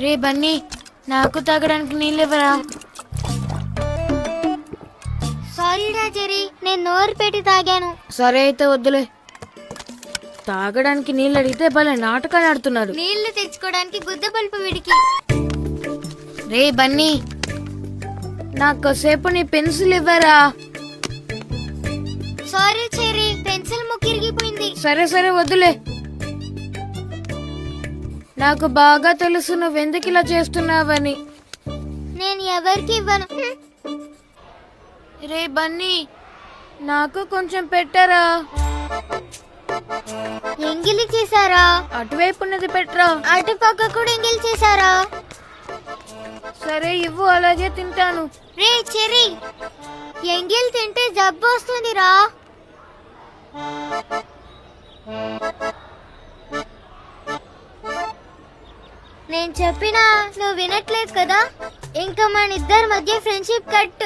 రే బన్నీ, నాకు తాగడానికి నీళ్ళెవరా? సారీరా జెరీ, నేను నోరు పెట్టి తాగాను. సరే అయితే వద్దులే. తాగడానికి నీళ్ళు అడిగితే భలే నాటకాలు ఆడుతున్నాడు. నీళ్లు తెచ్చుకోవడానికి గుద్ద పలుపు వీడికి. రే బన్నీ, నాకు కాసేపు నీ పెన్సిల్ ఇవ్వరా? సారీ చెరీ, పెన్సిల్ ముక్కిరిగిపోయింది. సరే సరే వద్దులే. నాకు బాగా తెలుసు నువ్వెందుకు ఇలా చేస్తున్నావని. నేను ఎవరికి ఇవ్వను. రే బన్నీ, నాకు కొంచెం పెట్టరా. ఎంగిలి చేశారా? అటువైపు ఉన్నది పెట్టరా. అటు పక్క కూడా ఎంగిలి చేశారా? సరే ఇవ్వు, అలాగే తింటాను. రే చెరీ, ఎంగిలి తింటే జబ్బు వస్తుందిరా. నేను చెప్పినా నువ్వు వినట్లేదు కదా. ఇంకా మన ఇద్దరి మధ్య ఫ్రెండ్షిప్ కట్.